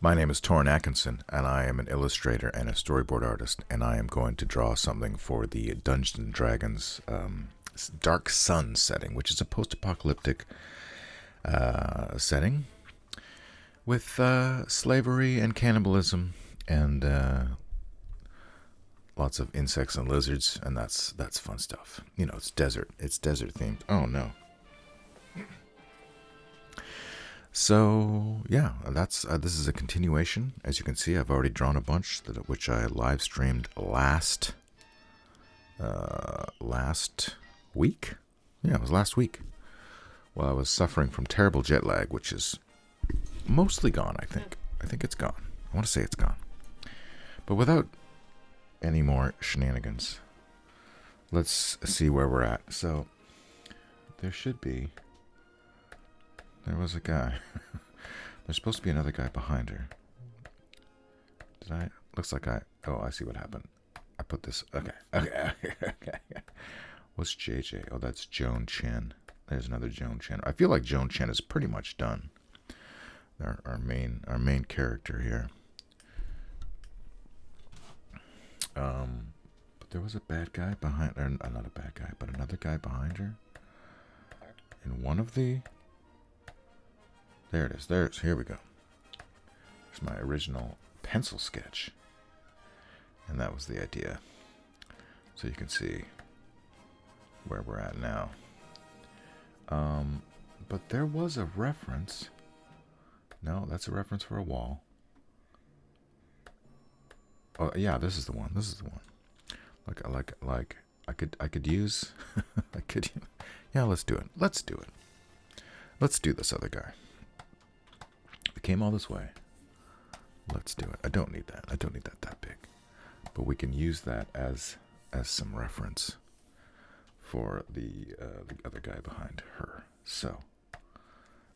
My name is Torrin Atkinson, and I am an illustrator and a storyboard artist, and I am going to draw something for the Dungeons and Dragons Dark Sun setting, which is a post-apocalyptic setting with slavery and cannibalism and lots of insects and lizards, and that's fun stuff. You know, it's desert themed. Oh no. So yeah, that's this is a continuation. As you can see, I've already drawn a bunch which I live streamed last week. Yeah, it was last week. While I was suffering from terrible jet lag, which is mostly gone. I think it's gone. I want to say it's gone. But without any more shenanigans, let's see where we're at. So there was a guy. There's supposed to be another guy behind her. Looks like oh, I see what happened. I put this, okay. What's JJ? Oh, that's Joan Chen. There's another Joan Chen. I feel like Joan Chen is pretty much done. Our main character here. But there was a bad guy behind, or not a bad guy, but another guy behind her. In one of the, there it is. Here we go. There's my original pencil sketch, and that was the idea. So you can see where we're at now. But there was a reference. No, that's a reference for a wall. Oh yeah, this is the one. Like I could use. Yeah, let's do it. Let's do this other guy. We came all this way. Let's do it. I don't need that. that big. But we can use that as some reference for the other guy behind her. So,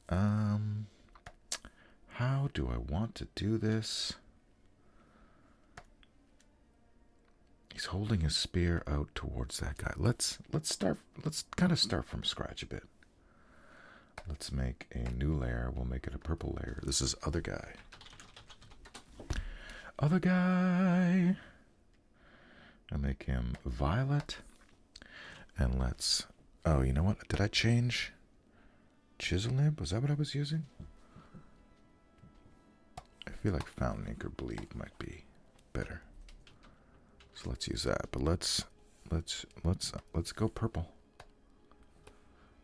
how do I want to do this? He's holding his spear out towards that guy. Let's kind of start from scratch a bit. Let's make a new layer. We'll make it a purple layer. This is other guy. Other guy. I'll make him violet. And let's, oh, you know what? Did I change chisel nib? Was that what I was using? I feel like fountain ink or bleed might be better. So let's use that. But let's go purple.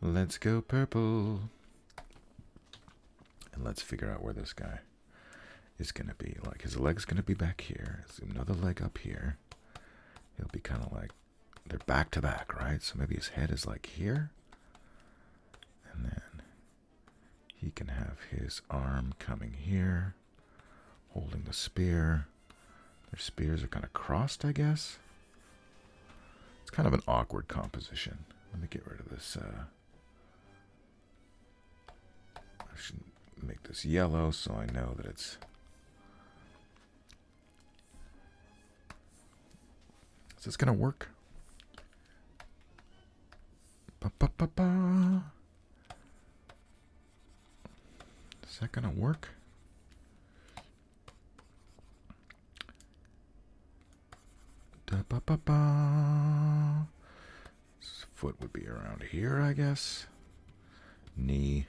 Let's go purple. And let's figure out where this guy is going to be. Like, his leg's going to be back here. There's another leg up here. He'll be kind of like, they're back to back, right? So maybe his head is like here. And then he can have his arm coming here, holding the spear. Their spears are kind of crossed, I guess. It's kind of an awkward composition. Let me get rid of this. I should make this yellow so I know that it's... Is this going to work? Ba-ba-ba-ba. Is that going to work? Da-ba-ba-ba. His foot would be around here, I guess. Knee.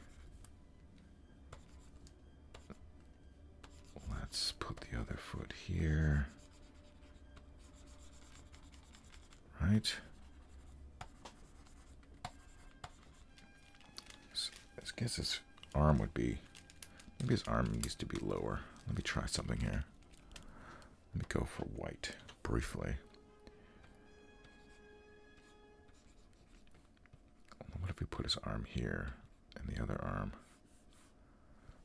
Let's put the other foot here. Right. I guess his arm would be, maybe his arm needs to be lower. Let me try something here. Let me go for white briefly. What if we put his arm here and the other arm?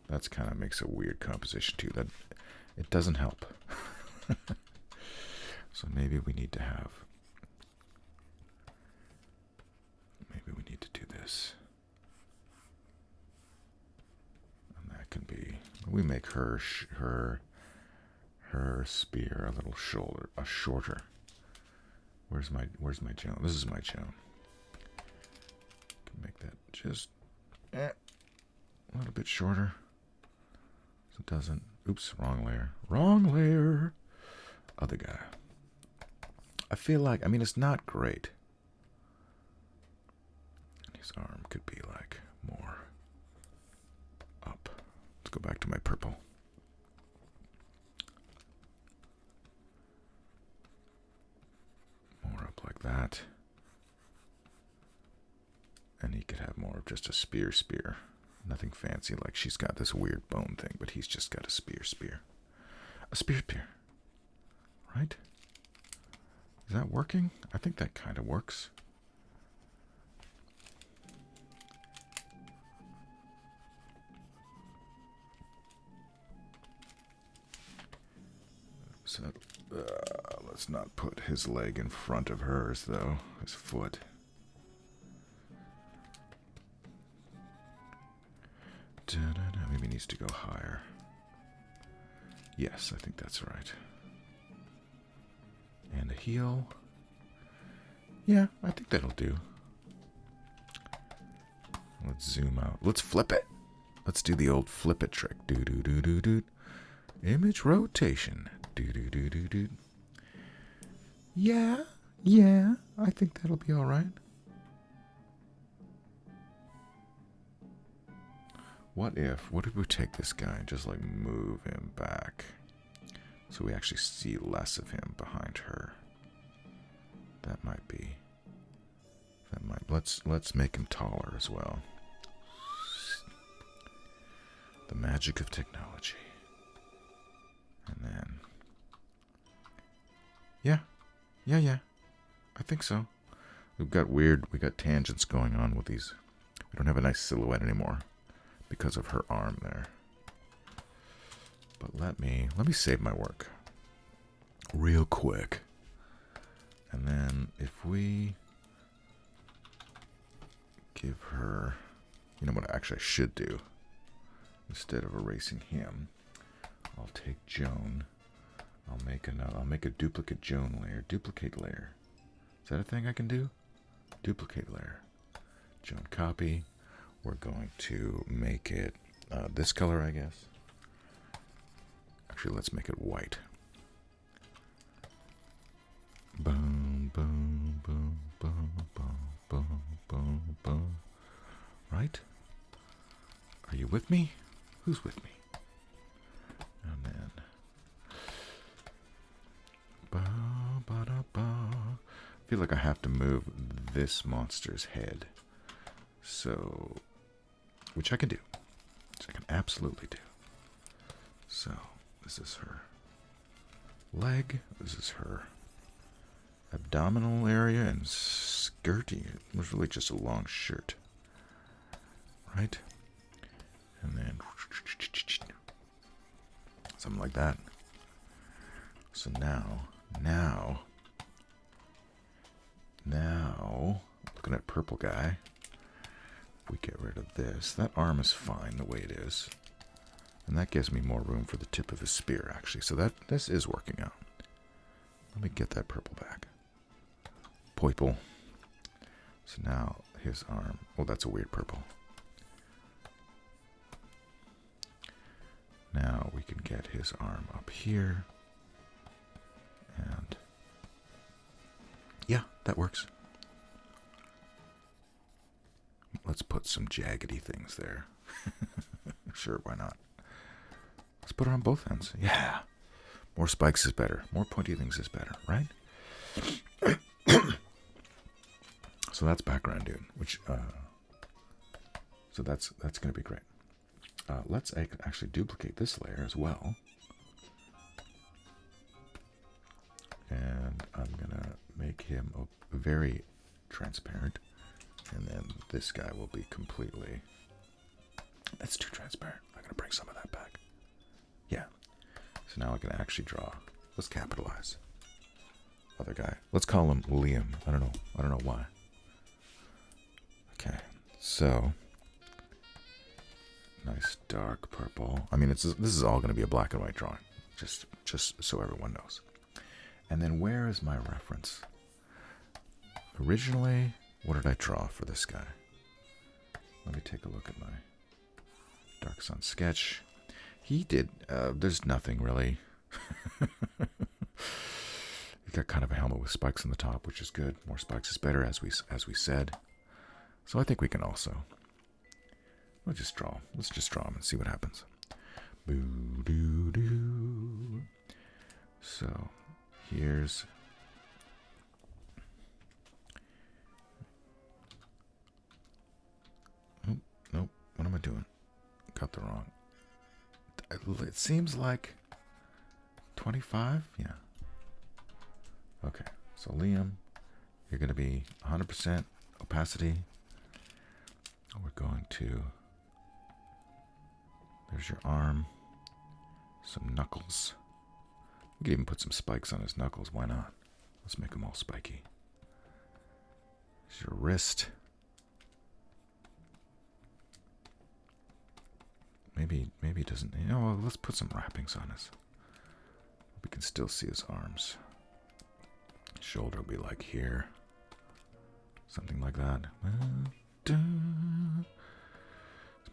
That's kind of makes a weird composition too. That it doesn't help. So maybe we need to have, maybe we need to do this. And that can be, we make her spear a little shorter. Where's my Joan? This is my Joan. Can make that just a little bit shorter. It doesn't. Oops, wrong layer. Wrong layer. Other guy. I feel like, I mean, it's not great. His arm could be like more up. Let's go back to my purple. More up like that. And he could have more of just a spear. Nothing fancy, like she's got this weird bone thing, but he's just got a spear. A spear. Right? Is that working? I think that kind of works. So, let's not put his leg in front of hers, though. His foot. Maybe he needs to go higher. Yes, I think that's right. And a heel. Yeah, I think that'll do. Let's zoom out. Let's flip it. Let's do the old flip it trick. Do. Image rotation. Do. Yeah, I think that'll be all right. What if we take this guy and just like move him back so we actually see less of him behind her? That might be. Let's make him taller as well. The magic of technology. And then yeah. I think so. We got tangents going on with these. We don't have a nice silhouette anymore because of her arm there. But let me save my work real quick. And then if we give her, you know what actually I should do? Instead of erasing him, I'll take Joan. I'll make a duplicate Joan layer. Duplicate layer. Is that a thing I can do? Duplicate layer. Joan copy. We're going to make it this color, I guess. Actually, let's make it white. Boom, boom, boom, boom, boom, boom, boom, boom. Right? Are you with me? Who's with me? And then I feel like I have to move this monster's head. So, which I can do. Which I can absolutely do. So, this is her leg. This is her abdominal area and skirt. It was really just a long shirt. Right? And then something like that. So now, looking at purple guy, if we get rid of this, that arm is fine the way it is. And that gives me more room for the tip of his spear, actually. So this is working out. Let me get that purple back. Purple. So now his arm, oh, that's a weird purple. Now we can get his arm up here. And yeah, that works. Let's put some jaggedy things there. Sure, why not? Let's put it on both ends. Yeah. More spikes is better. More pointy things is better, right? So that's background dude, which so that's going to be great. Let's actually duplicate this layer as well. And I'm going to make him very transparent. And then this guy will be completely... That's too transparent. I'm going to bring some of that back. Yeah. So now I can actually draw. Let's capitalize. Other guy. Let's call him Liam. I don't know why. Okay. So... Nice dark purple. I mean, this is all going to be a black and white drawing. Just so everyone knows. And then where is my reference? Originally, what did I draw for this guy? Let me take a look at my Dark Sun sketch. He did. There's nothing really. He's got kind of a helmet with spikes on the top, which is good. More spikes is better, as we said. So I think we can also. Let's just draw him and see what happens. Boo doo doo. So here's. Oh, nope. What am I doing? Got the wrong. It seems like 25. Yeah. Okay. So Liam, you're going to be 100% opacity. We're going to. There's your arm. Some knuckles. We could even put some spikes on his knuckles. Why not? Let's make them all spiky. There's your wrist. Maybe it doesn't. You know, well, let's put some wrappings on his. We can still see his arms. Shoulder will be like here. Something like that. Let's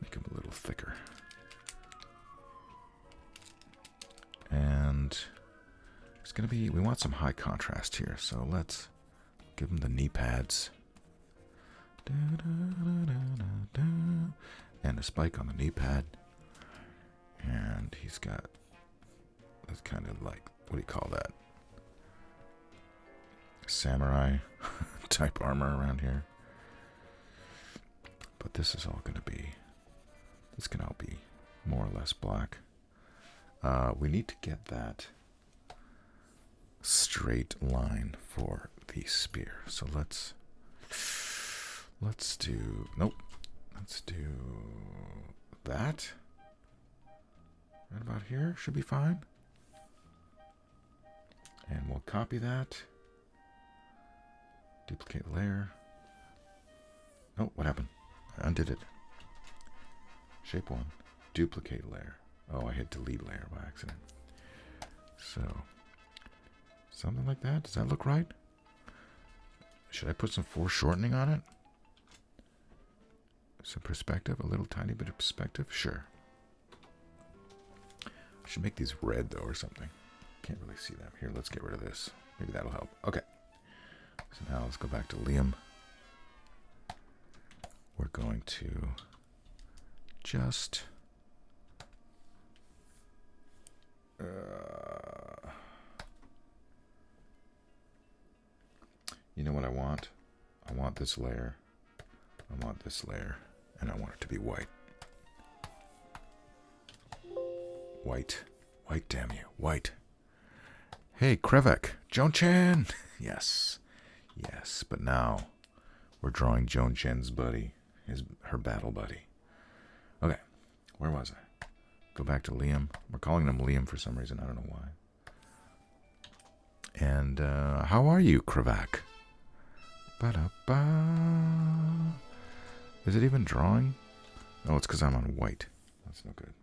make him a little thicker. And it's going to be, we want some high contrast here, so let's give him the knee pads. And a spike on the knee pad. And he's got, that's kind of like, what do you call that? Samurai type armor around here. But this is all going to be, this can all be more or less black. We need to get that straight line for the spear. So let's do, nope, let's do that. Right about here should be fine. And we'll copy that. Duplicate layer. Oh, what happened? I undid it. Shape 1. Duplicate layer. Oh, I hit delete layer by accident. So, something like that. Does that look right? Should I put some foreshortening on it? Some perspective? A little tiny bit of perspective? Sure. I should make these red, though, or something. Can't really see them. Here, let's get rid of this. Maybe that'll help. Okay. So now let's go back to Liam. We're going to just... you know what I want? I want this layer. I want this layer. And I want it to be white. White. White, damn you. White. Hey, Krevek. Joan Chen. Yes. Yes. But now we're drawing Joan Chen's buddy. Her battle buddy. Okay. Where was I? Go back to Liam. We're calling him Liam for some reason. I don't know why. And how are you, Krevak? Ba-da-ba. Is it even drawing? Oh, it's because I'm on white. That's no good.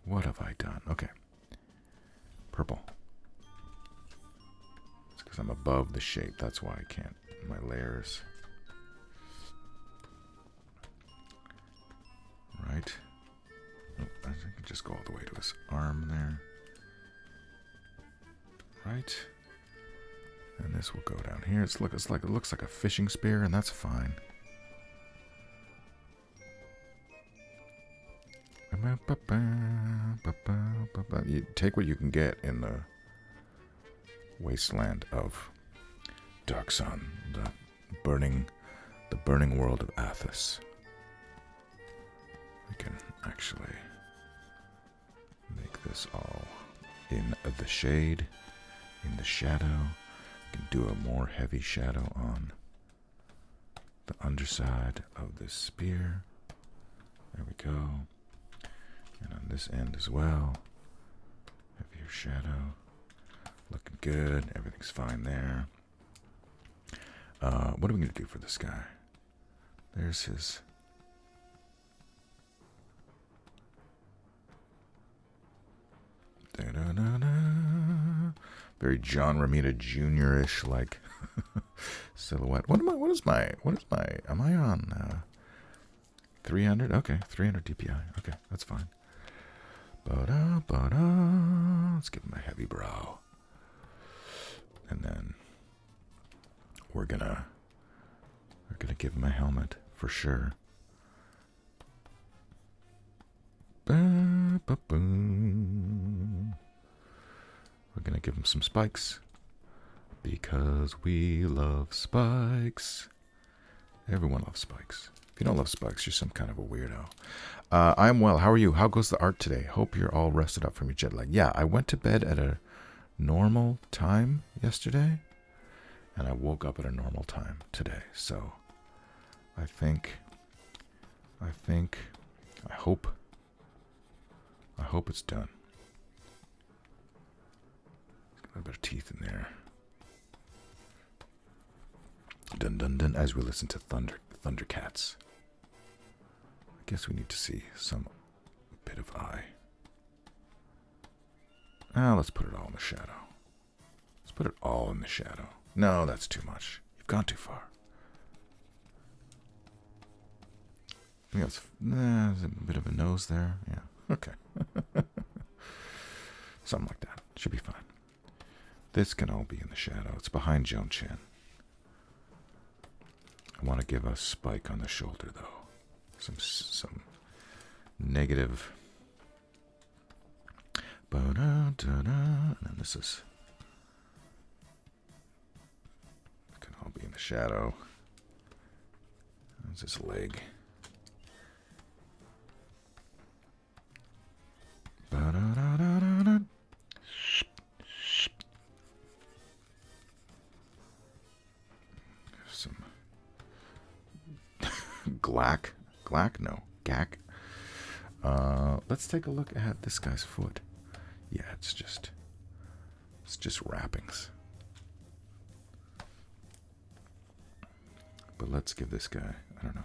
What have I done? Okay. Purple. It's because I'm above the shape. That's why I can't. My layers. Right. Oh, I think I just go all the way to his arm there. Right. And this will go down here. It looks like a fishing spear, and that's fine. You take what you can get in the wasteland of Dark Sun, the burning world of Athos. We can actually make this all in the shade, in the shadow. We can do a more heavy shadow on the underside of this spear. There we go. And on this end as well. Heavier shadow. Looking good. Everything's fine there. What are we going to do for this guy? There's his... Da-da-da-da. Very John Romita Jr.-ish like silhouette. Am I on 300? Okay, 300 DPI. Okay, that's fine. Ba-da, ba-da. Let's give him a heavy brow. And then we're gonna give him a helmet for sure. Ba-ba-boom. We're gonna give him some spikes because we love spikes. Everyone loves spikes. If you don't love spikes, you're some kind of a weirdo. I'm well. How are you? How goes the art today? Hope you're all rested up from your jet lag. Yeah, I went to bed at a normal time yesterday, and I woke up at a normal time today. So I hope it's done. Got a bit of teeth in there. Dun dun dun. As we listen to Thundercats. I guess we need to see some bit of eye. Let's put it all in the shadow. Let's put it all in the shadow. No, that's too much. You've gone too far. I think there's a bit of a nose there. Yeah. Okay. Something like that. Should be fine. This can all be in the shadow. It's behind Joan Chen. I want to give a spike on the shoulder, though. Some negative. And then this is. It can all be in the shadow. There's his leg. Some Glack? No. Gack. Let's take a look at this guy's foot. Yeah, it's just wrappings. But let's give this guy, I don't know,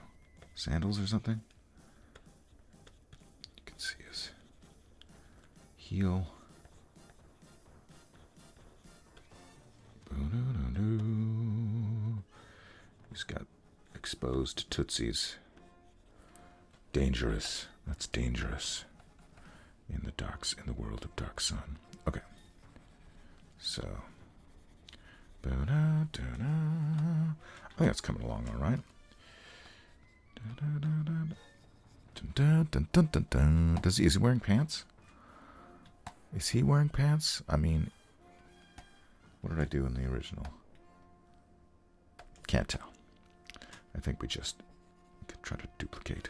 sandals or something? You can see his heel. He's got exposed tootsies. Dangerous. That's dangerous. In the world of Dark Sun. Okay. So. I think that's coming along all right. Is he wearing pants? Is he wearing pants? I mean, what did I do in the original? Can't tell. I think we just could try to duplicate.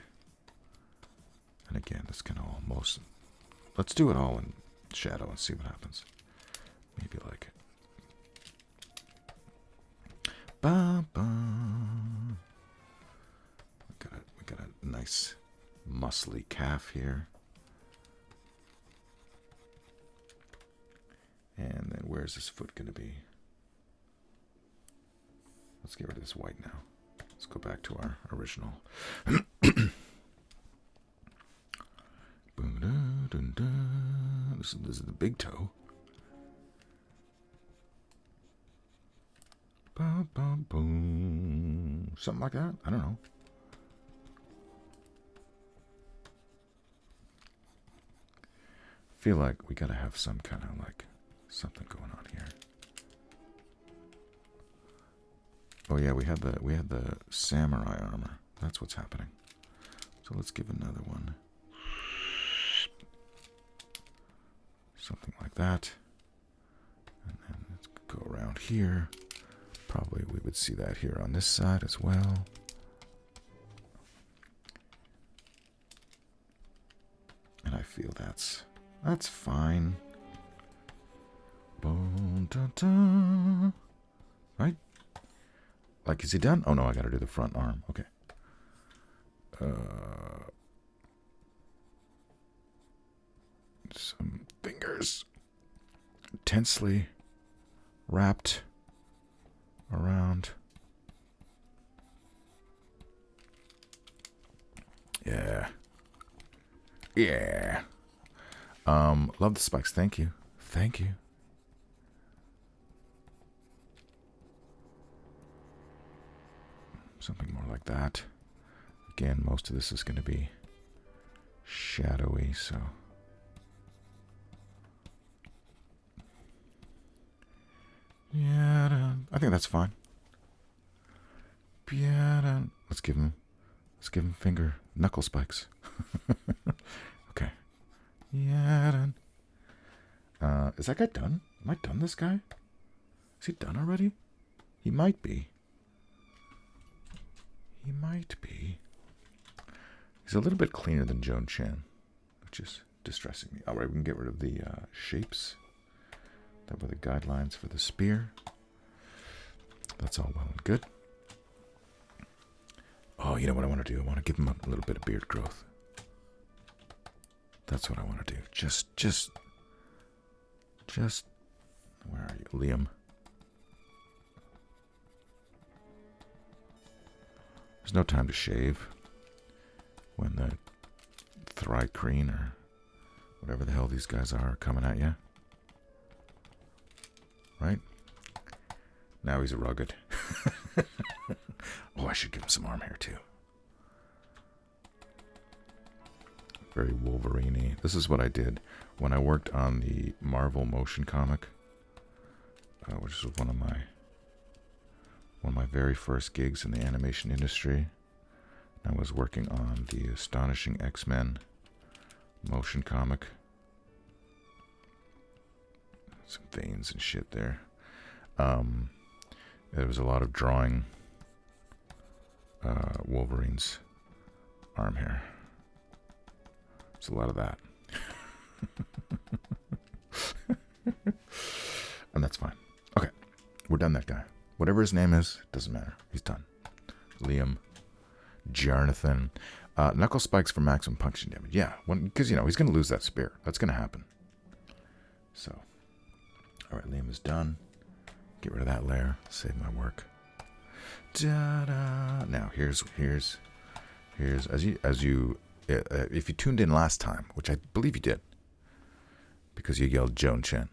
And again, this can almost... Let's do it all in shadow and see what happens. Maybe like... Ba-ba. We got a nice muscly calf here. And then where's this foot going to be? Let's get rid of this white now. Let's go back to our original. This is the big toe. Something like that? I don't know. Feel like we gotta have some kind of like something going on here. Oh yeah, we had the samurai armor. That's what's happening. So let's give another one. Something like that. And then let's go around here. Probably we would see that here on this side as well. And I feel that's fine. Boom, da, da. Right? Like, is he done? Oh no, I gotta do the front arm. Okay. Some fingers tensely wrapped around. Yeah. Yeah. Love the spikes. Thank you. Thank you. Something more like that. Again, most of this is going to be shadowy, so That's fine. Yeah, let's give him finger knuckle spikes. Okay. Yeah. Is that guy done? Am I done this guy? Is he done already? He might be. He might be. He's a little bit cleaner than Joan Chen, which is distressing me. All right, we can get rid of the shapes. That were the guidelines for the spear. That's all well and good. Oh, you know what I want to do? I want to give him a little bit of beard growth. That's what I want to do. Just, where are you, Liam? There's no time to shave when the Thri-kreen or whatever the hell these guys are coming at you. Right? Now he's a rugged. Oh, I should give him some arm hair too. Very Wolverine-y. This is what I did when I worked on the Marvel motion comic, which was one of my very first gigs in the animation industry. I was working on the Astonishing X-Men motion comic. Some veins and shit there. There was a lot of drawing Wolverine's arm hair. There's a lot of that. And that's fine. Okay, we're done that guy. Whatever his name is, doesn't matter. He's done. Liam, Jonathan. Knuckle spikes for maximum punching damage. Yeah, because, he's going to lose that spear. That's going to happen. So, all right, Liam is done. Get rid of that layer. Save my work. Da-da. Now, here's as you if you tuned in last time, which I believe you did, because you yelled Joan Chen,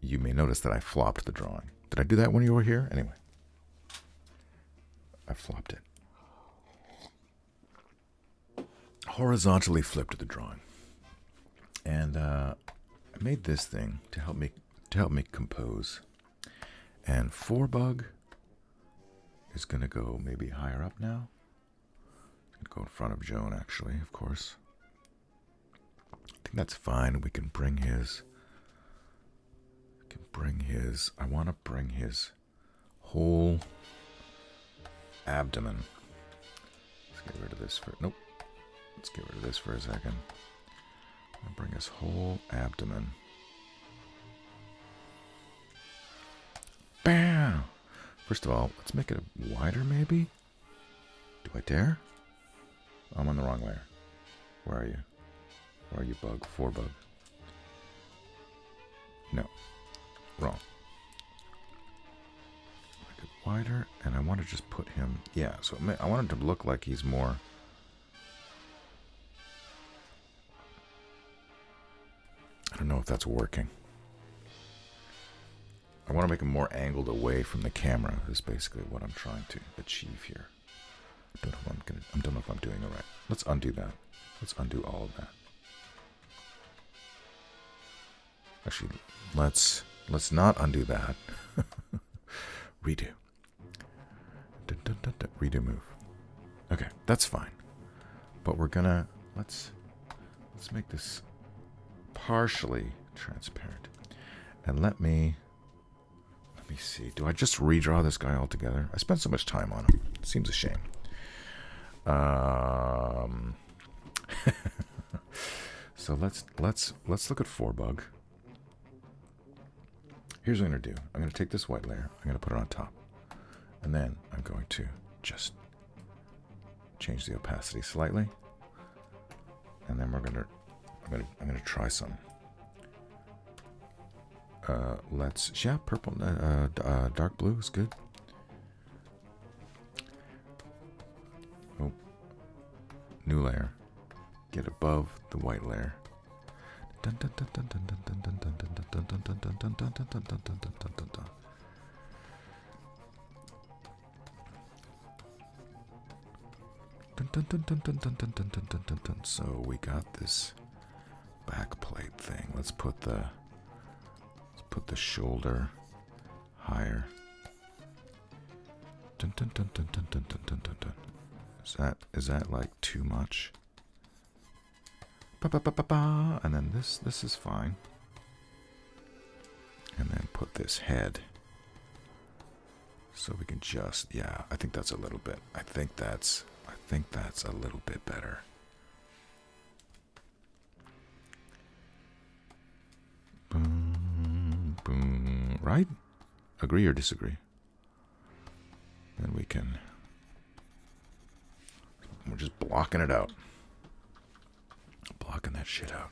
you may notice that I flopped the drawing. Did I do that when you were here? Anyway, I flopped it. Horizontally flipped the drawing. And I made this thing to help me compose. And 4Bug is going to go maybe higher up now. It's going to go in front of Joan, actually, of course. I think that's fine. We can bring his... I want to bring his whole abdomen. Let's get rid of this for... Nope. Let's get rid of this for a second. I'll bring his whole abdomen. Bam! First of all, let's make it wider, maybe? Do I dare? Oh, I'm on the wrong layer. Where are you? Where are you, Bug? 4Bug. No. Wrong. Make it wider, and I want to just put him... Yeah, so I want him to look like he's more... I don't know if that's working. I want to make him more angled away from the camera, is basically what I'm trying to achieve here. I don't know if I'm doing it right. Let's undo that. Let's undo all of that. Actually, let's not undo that. Redo. Redo move. Okay, that's fine. But we're gonna let's make this partially transparent. And let me see. Do I just redraw this guy altogether? I spent so much time on him. It seems a shame. So let's look at 4Bug. Here's what I'm going to do. I'm going to take this white layer. I'm going to put it on top. And then I'm going to just change the opacity slightly. And then I'm going to try some. Purple, dark blue is good. Oh, new layer. Get above the white layer. So we got this back plate thing. Let's put the shoulder higher. Dun, dun, dun, dun, dun, dun, dun, dun, dun, dun. Is that like too much? Ba, ba, ba, ba, ba. And then this is fine. And then put this head. So we can just, yeah, I think that's a little bit. I think that's a little bit better. Boom, boom, right? Agree or disagree? Then we can, we're just blocking it out. Blocking that shit out.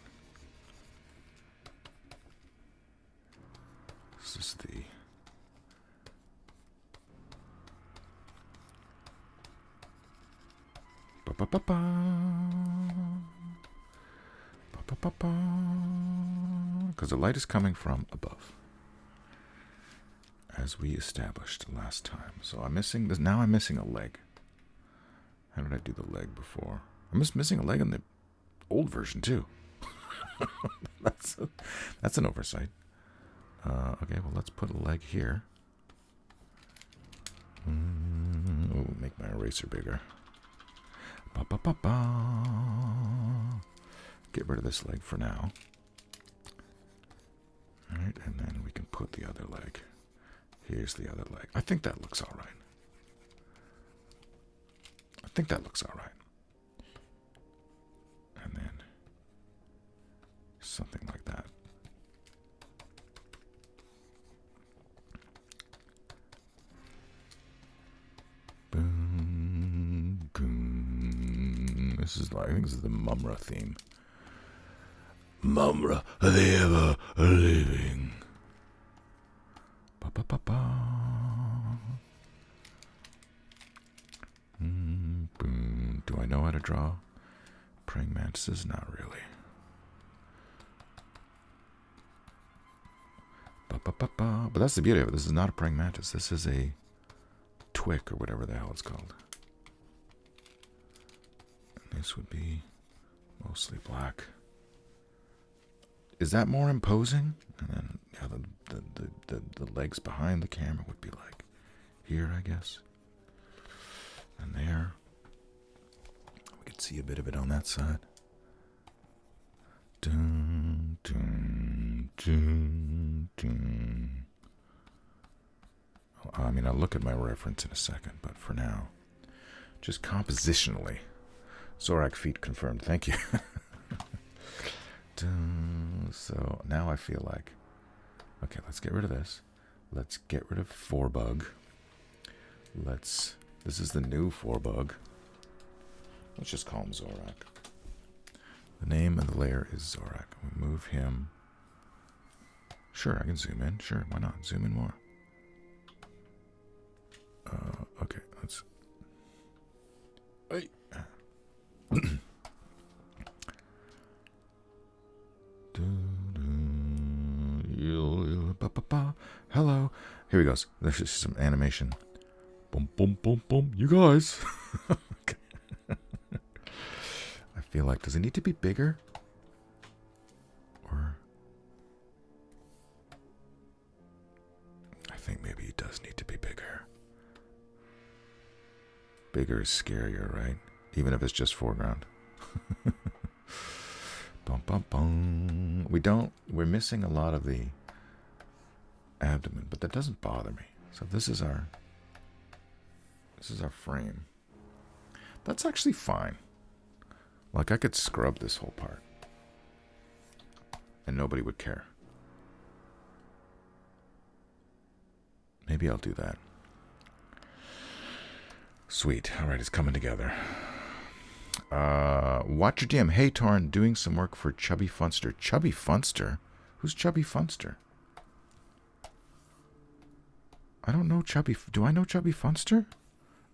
This is the because the light is coming from above, as we established last time. So I'm missing this. Now I'm missing a leg. How did I do the leg before? I'm just missing a leg in the old version too. That's an oversight. Okay, well, let's put a leg here. Oh, make my eraser bigger. Ba, ba, ba, ba. Get rid of this leg for now. Alright, and then we can put the other leg. Here's the other leg. I think that looks alright. I think that looks alright. And then something like that. Boom, boom. This is like, I think this is the Mumra theme. Mumra, the ever living. Ba ba ba ba. Boom. Do I know how to draw praying mantises? Not really. Ba ba ba ba. But that's the beauty of it. This is not a praying mantis. This is a twick or whatever the hell it's called. And this would be mostly black. Is that more imposing? And then yeah, the legs behind the camera would be like here, I guess. And there. We could see a bit of it on that side. Dun, dun, dun, dun. I mean, I'll look at my reference in a second, but for now, just compositionally. Zorak feet confirmed. Thank you. So now I feel like, okay, let's get rid of this. Let's get rid of 4bug. This is the new 4bug. Let's just call him Zorak. The name of the layer is Zorak. We move him. Sure, I can zoom in. Sure, why not? Zoom in more. Okay, let's. Hey. Hello. Here he goes. There's just some animation. Boom, boom, boom, boom. You guys. Okay. I feel like, does it need to be bigger? Or I think maybe it does need to be bigger. Bigger is scarier, right? Even if it's just foreground. Bum, bum, bum. We're missing a lot of the abdomen, but that doesn't bother me. So this is our frame. That's actually fine. Like, I could scrub this whole part and nobody would care. Maybe I'll do that. Sweet. All right, it's coming together. Watch your DM. Hey, Torn, doing some work for Chubby Funster. Chubby Funster? Who's Chubby Funster? I don't know Chubby. Do I know Chubby Funster?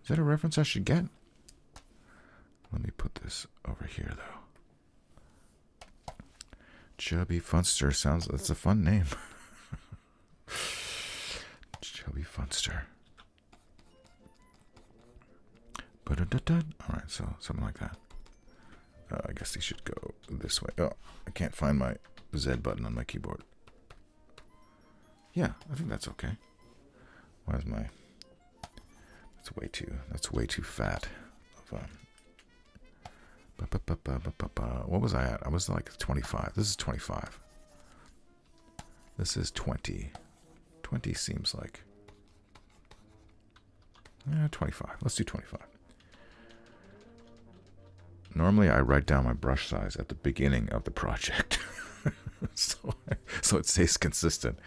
Is that a reference I should get? Let me put this over here, though. Chubby Funster sounds. That's a fun name. Chubby Funster. Alright, so something like that. I guess these should go this way. Oh, I can't find my Z button on my keyboard. Yeah, I think that's okay. Where's my? That's way too fat. What was I at? I was like 25. This is 25. This is 20. 20 seems like 25. Let's do 25. Normally I write down my brush size at the beginning of the project. so it stays consistent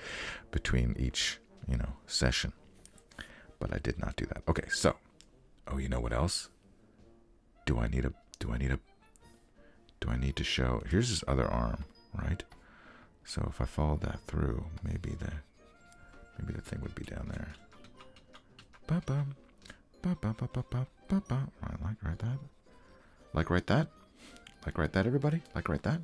between each, session. But I did not do that. Okay, so you know what else? Do I need to show? Here's his other arm, right? So if I followed that through, maybe the thing would be down there. Like right that? Like right that, everybody? Like right that?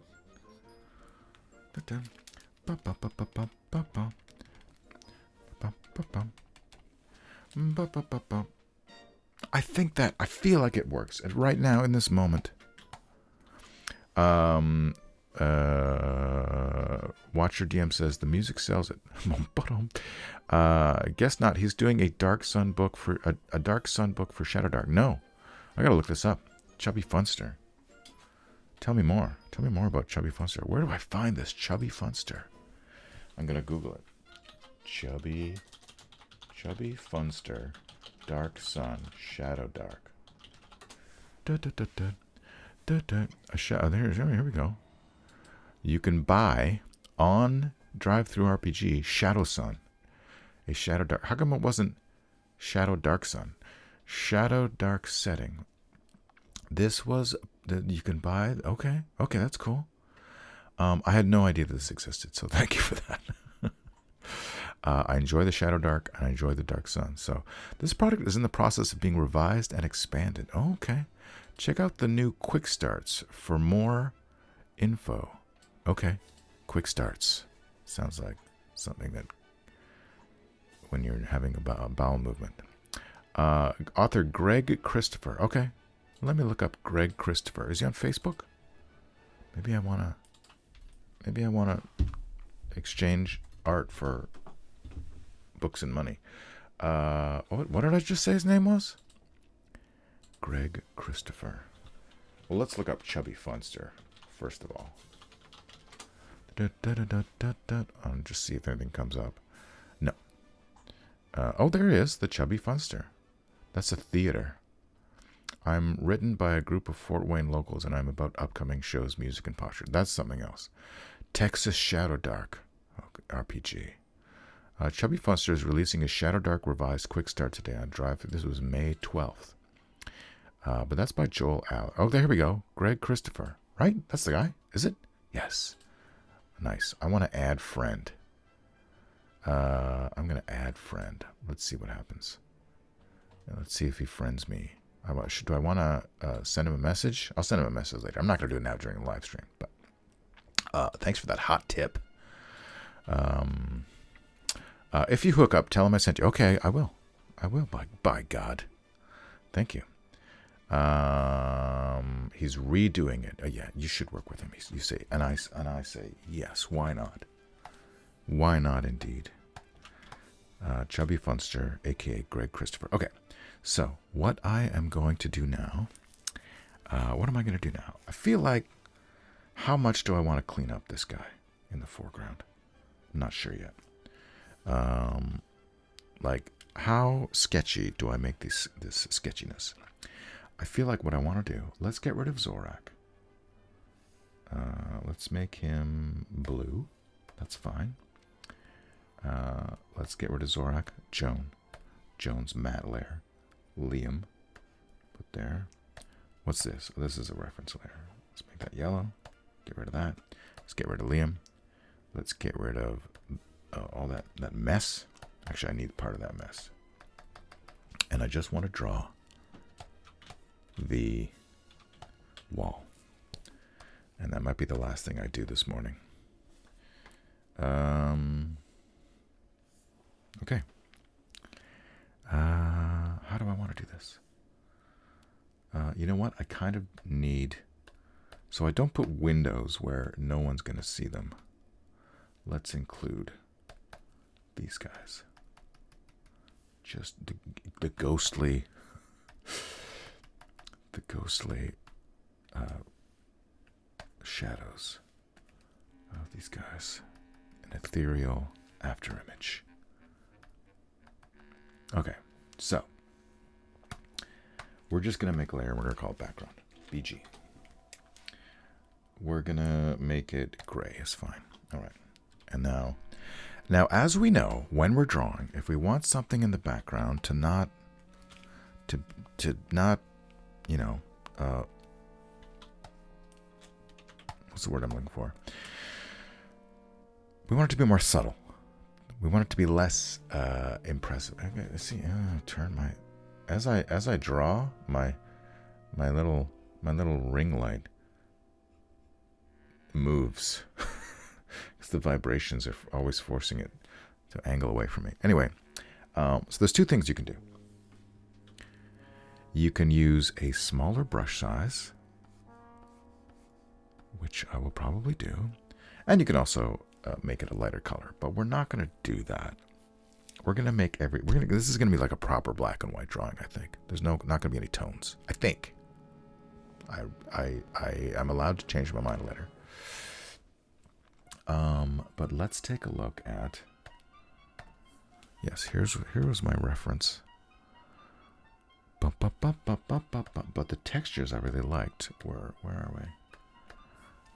I feel like it works. And right now, in this moment. Watcher DM says the music sells it. Guess not. He's doing a Dark Sun book for a Dark Sun book for Shadow Dark. No, I gotta look this up. Chubby Funster. Tell me more. Tell me more about Chubby Funster. Where do I find this Chubby Funster? I'm gonna Google it. Chubby Funster, Dark Sun, Shadow Dark. Here we go. You can buy on DriveThruRPG Shadow Sun, a Shadow Dark. How come it wasn't Shadow Dark Sun? Shadow Dark setting. This was that you can buy. Okay, that's cool. I had no idea this existed, so thank you for that. I enjoy the Shadow Dark and I enjoy the Dark Sun. So this product is in the process of being revised and expanded. Okay. Check out the new Quick Starts for more info. Okay. Quick Starts. Sounds like something that when you're having a bowel movement. Author Greg Christopher. Okay. Let me look up Greg Christopher. Is he on Facebook? Maybe I want to exchange art for books and money. What did I just say his name was? Greg Christopher. Well, let's look up Chubby Funster first of all. I'll just see if anything comes up. No. There he is, the Chubby Funster. That's a theater. I'm written by a group of Fort Wayne locals, and I'm about upcoming shows, music, and posture. That's something else. Texas Shadow Dark RPG. Chubby Funster is releasing a Shadow Dark revised quick start today on Drive. This was May 12th. But that's by Joel Allen. Oh, there we go. Greg Christopher. Right? That's the guy. Is it? Yes. Nice. I want to add friend. I'm going to add friend. Let's see what happens. Let's see if he friends me. Do I want to send him a message? I'll send him a message later. I'm not going to do it now during the live stream. But thanks for that hot tip. If you hook up, tell him I sent you. Okay, I will. By God. Thank you. He's redoing it. Yeah, you should work with him. You say, and I say, yes. Why not? Why not, indeed? Chubby Funster, aka Greg Christopher. Okay, so what I am going to do now. What am I going to do now? I feel like, how much do I want to clean up this guy in the foreground? I'm not sure yet. Like, how sketchy do I make this sketchiness? I feel like what I want to do, let's get rid of Zorak. Let's make him blue. That's fine. Let's get rid of Zorak. Joan's matte layer. Liam. Put there. What's this? Oh, this is a reference layer. Let's make that yellow. Get rid of that. Let's get rid of Liam. Let's get rid of all that mess. Actually, I need part of that mess. And I just want to draw the wall. And that might be the last thing I do this morning. Okay. How do I want to do this? You know what? I kind of need... So I don't put windows where no one's going to see them. Let's include these guys. just the ghostly shadows of these guys. An ethereal afterimage. Okay, so we're just going to make a layer and we're going to call it background. BG. We're going to make it gray. It's fine. All right. And now as we know, when we're drawing, if we want something in the background to not, you know, what's the word I'm looking for? We want it to be more subtle. We want it to be less impressive. Okay, let's see. Turn my as I draw my little ring light moves because the vibrations are always forcing it to angle away from me. Anyway, so there's two things you can do. You can use a smaller brush size, which I will probably do, and you can also make it a lighter color, but we're not going to do that. We're going to make this is going to be like a proper black and white drawing, I think. There's not going to be any tones, I think. I'm allowed to change my mind later. But let's take a look at, yes, here was my reference. But the textures I really liked were, where are we?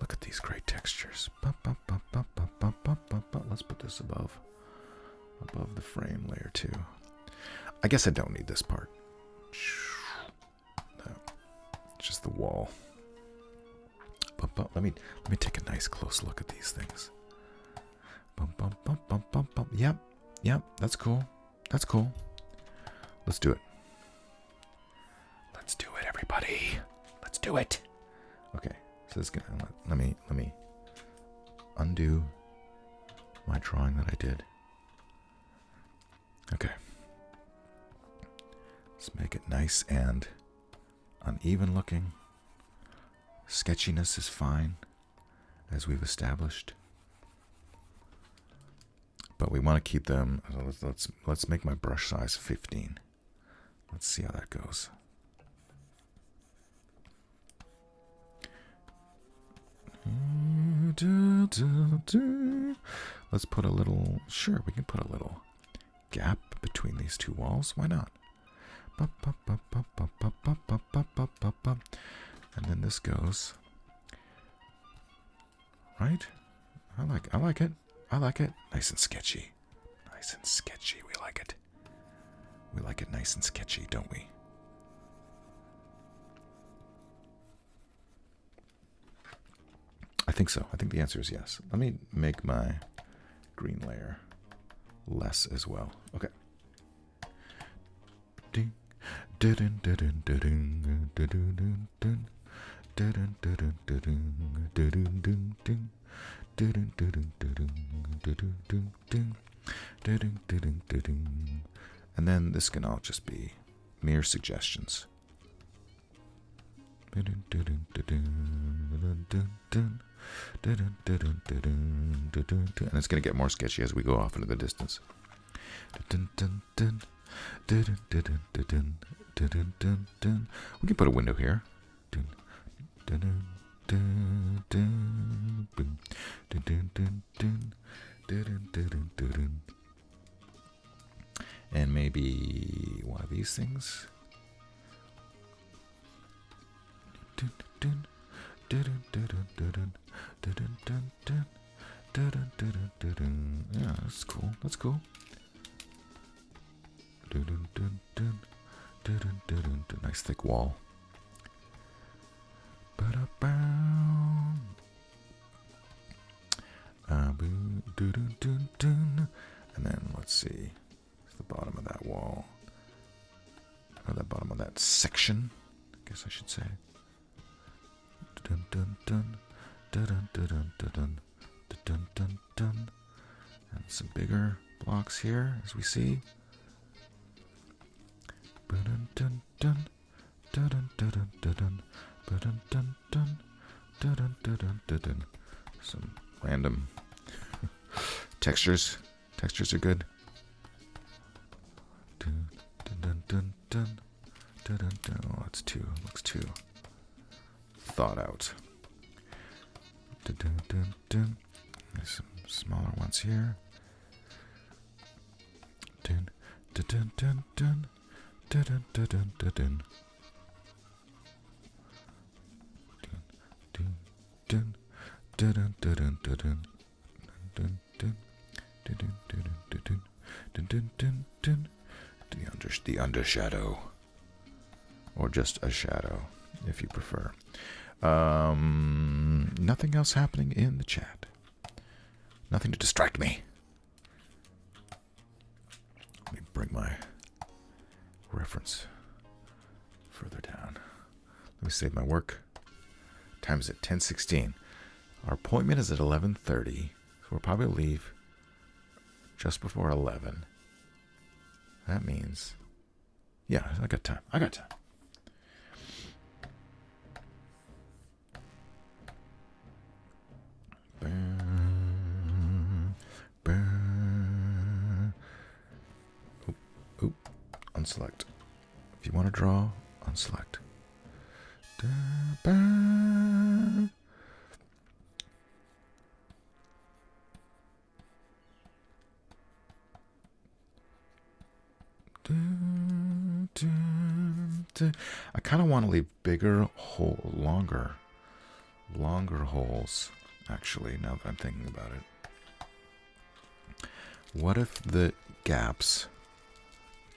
Look at these great textures. Let's put this above the frame layer 2. I guess I don't need this part. No, just the wall. Let me take a nice close look at these things. Yep, that's cool. That's cool. Let's do it. Let's do it, everybody. Let's do it. Okay. So this is gonna let me undo my drawing that I did. Okay. Let's make it nice and uneven looking. Sketchiness is fine, as we've established. But we want to keep them. Let's make my brush size 15. Let's see how that goes. Let's put a little, sure, we can put a little gap between these two walls. Why not? And then this goes, right? I like it. I like it. Nice and sketchy. Nice and sketchy. We like it. We like it nice and sketchy, don't we? I think so. I think the answer is yes. Let me make my green layer less as well. Okay. And then this can all just be mere suggestions. And it's going to get more sketchy as we go off into the distance. We can put a window here. And maybe one of these things. Yeah, that's cool. That's cool. Nice thick wall. And then let's see. It's the bottom of that wall. Or the bottom of that section, I guess I should say. And some bigger blocks here, as we see. Some random textures. Textures are good. Oh, that's too, looks too thought out. There's some smaller ones here. Dun, dun, dun, dun, dun, dun, dun, dun, dun, dun, dun. Dun, dun, dun, dun, dun, dun, dun, dun, dun, dun, dun, dun, dun, dun, dun, dun. The undershadow, or just a shadow, if you prefer. Nothing else happening in the chat. Nothing to distract me. Let me bring my reference further down. Let me save my work. Time is at 10:16. Our appointment is at 11:30, so we'll probably leave just before 11. That means, yeah, I got time. I got time. Oop. Unselect. If you want to draw, unselect. I kind of want to leave bigger longer holes, actually, now that I'm thinking about it. What if the gaps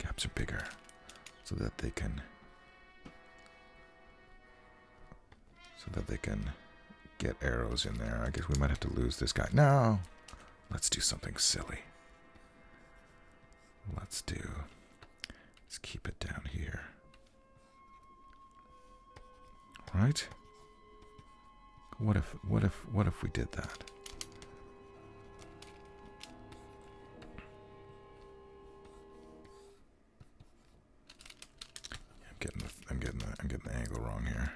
are bigger so that they can get arrows in there? I guess we might have to lose this guy. No, let's do something silly. Let's keep it down here. Right? What if we did that? I'm getting the angle wrong here.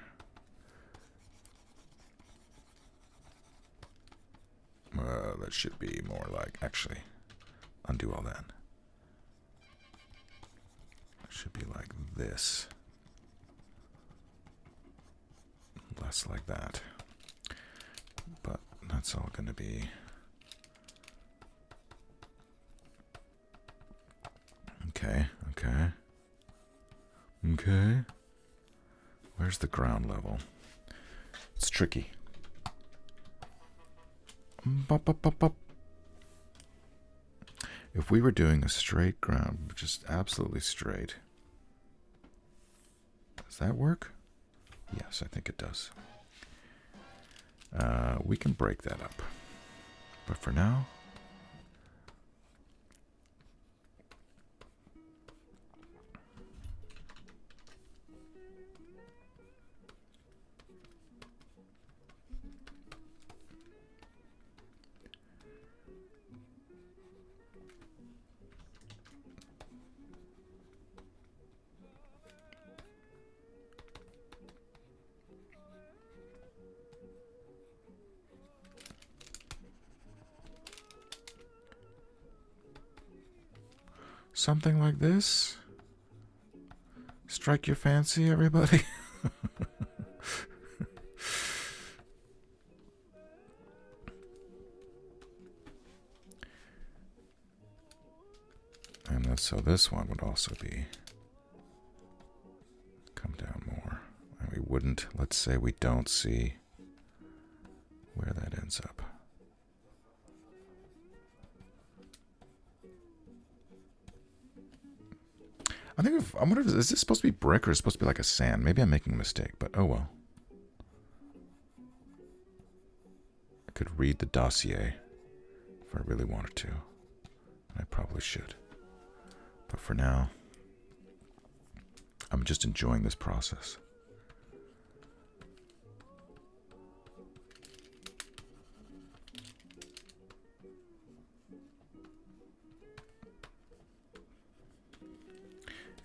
That should be more like, actually, undo all that. It should be like this. Less like that. But that's all going to be. Okay. Where's the ground level? It's tricky. If we were doing a straight ground, just absolutely straight, does that work? Yes, I think it does. We can break that up. But for now, something like this. Strike your fancy, everybody. And so this one would also be come down more. And we wouldn't, let's say we don't see where that ends up. I wonder, is this supposed to be brick or is it supposed to be like a sand? Maybe I'm making a mistake, but oh well. I could read the dossier if I really wanted to. And I probably should. But for now, I'm just enjoying this process.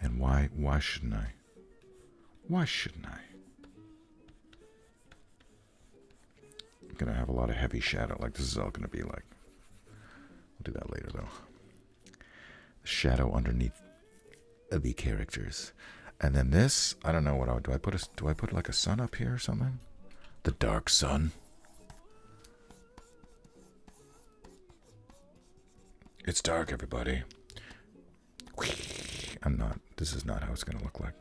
And why shouldn't I? Why shouldn't I? I'm gonna have a lot of heavy shadow. Like this is all gonna be like. We'll do that later though. The shadow underneath the characters. And then this, I don't know what I would do. Do I put like a sun up here or something? The dark sun. It's dark, everybody. I'm not. This is not how it's going to look like.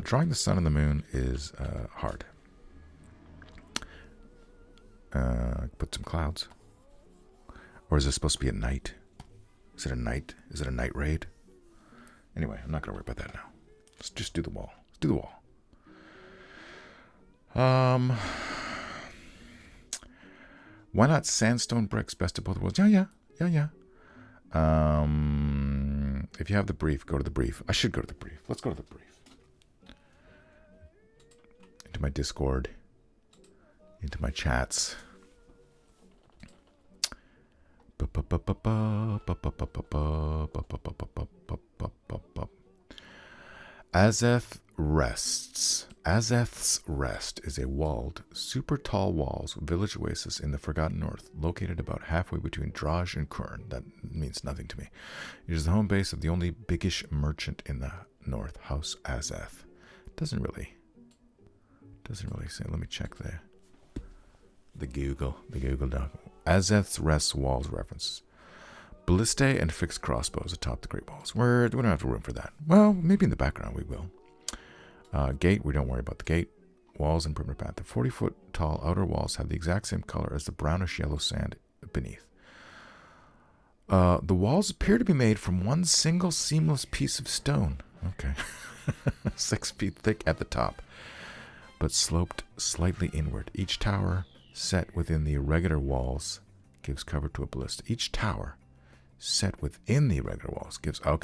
Drawing the sun and the moon is hard. Put some clouds. Or is this supposed to be a night? Is it a night? Is it a night raid? Anyway, I'm not going to worry about that now. Let's just do the wall. Let's do the wall. Why not sandstone bricks? Best of both worlds. Yeah. If you have the brief, go to the brief. I should go to the brief. Let's go to the brief. Into my Discord. Into my chats. Azeth rests. Azeth's Rest is a walled, super tall walls village oasis in the Forgotten North, located about halfway between Draj and Kurn. That means nothing to me. It is the home base of the only biggish merchant in the north, House Azeth. Doesn't really say. Let me check the Google doc. Azeth's Rest walls references. Ballistae and fixed crossbows atop the great walls. We don't have room for that. Well, maybe in the background we will. Gate, we don't worry about the gate. Walls and perimeter path. The 40-foot tall outer walls have the exact same color as the brownish yellow sand beneath. The walls appear to be made from one single seamless piece of stone. Okay. 6 feet thick at the top, but sloped slightly inward. Each tower set within the irregular walls gives cover to a ballista. Each tower set within the irregular walls gives and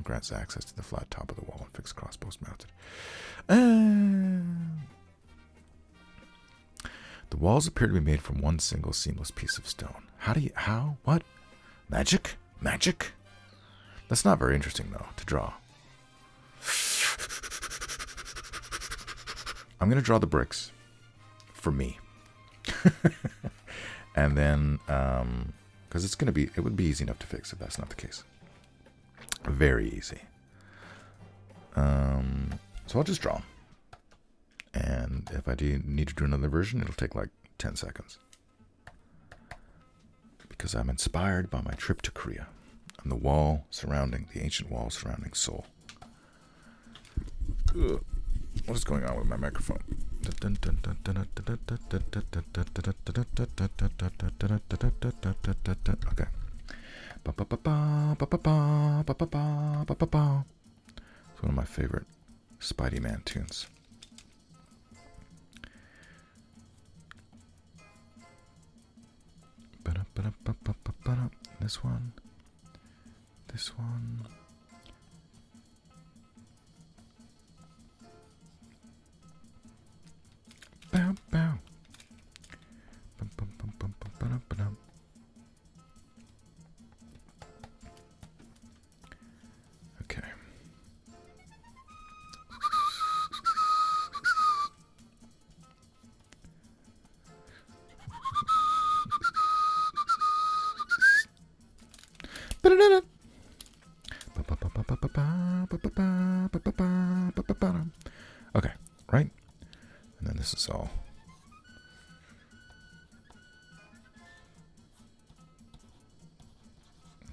grants access to the flat top of the wall and fixed crossbows mounted. The walls appear to be made from one single seamless piece of stone. What? Magic? That's not very interesting though to draw. I'm gonna draw the bricks for me. And then because it would be easy enough to fix if that's not the case. Very easy. So I'll just draw. And if I need to do another version, it'll take like 10 seconds. Because I'm inspired by my trip to Korea and the ancient wall surrounding Seoul. Ugh. What is going on with my microphone? Okay. It's one of my favorite Spidey Man tunes. This one. Bow, bow. Bum, bum, bum, bum, bum, ba-dum, ba-dum. Okay. Okay, right? And then this is all.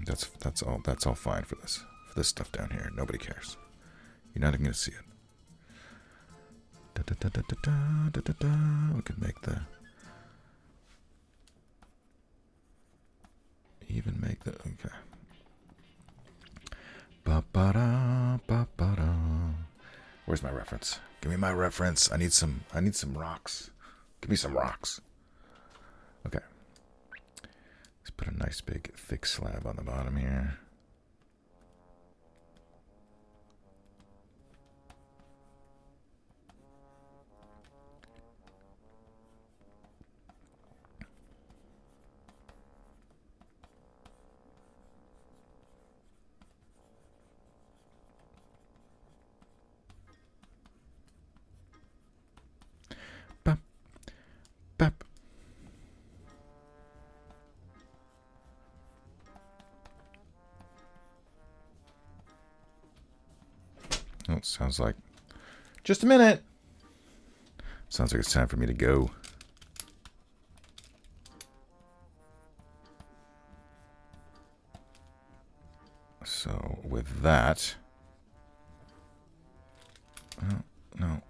That's all fine for this. For this stuff down here. Nobody cares. You're not even gonna see it. We can make the okay. Ba-ba-da. Where's my reference? Give me my reference. I need some rocks. Give me some rocks. Okay. Let's put a nice big thick slab on the bottom here. Bap. it sounds like... Just a minute! Sounds like it's time for me to go. So, with that... No.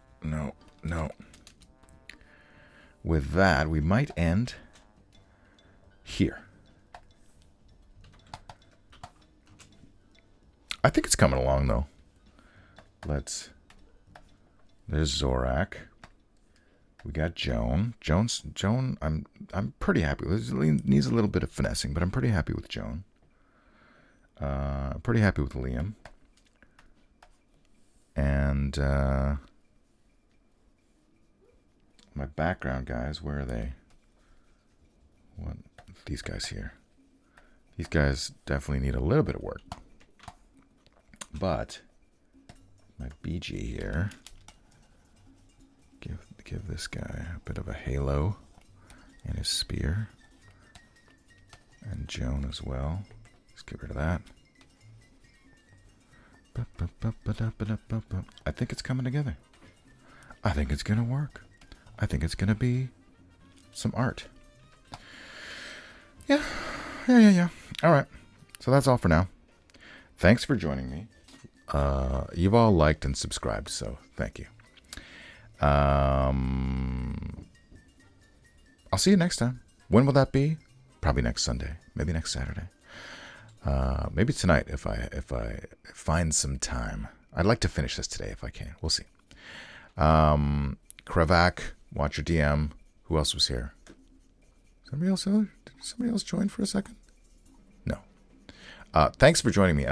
With that, we might end here. I think it's coming along, though. There's Zorak. We got Joan. Joan, I'm pretty happy with. It needs a little bit of finessing, but I'm pretty happy with Joan. Pretty happy with Liam. And my background guys, where are they? What? These guys here. These guys definitely need a little bit of work. But my BG here, give this guy a bit of a halo and his spear. And Joan as well. Let's get rid of that. I think it's coming together. I think it's going to work. I think it's going to be some art. Yeah. All right. So that's all for now. Thanks for joining me. You've all liked and subscribed, so thank you. I'll see you next time. When will that be? Probably next Sunday. Maybe next Saturday. Maybe tonight if I find some time. I'd like to finish this today if I can. We'll see. Kravak, watch your DM. Who else was here? Did somebody else join for a second? No. Thanks for joining me, and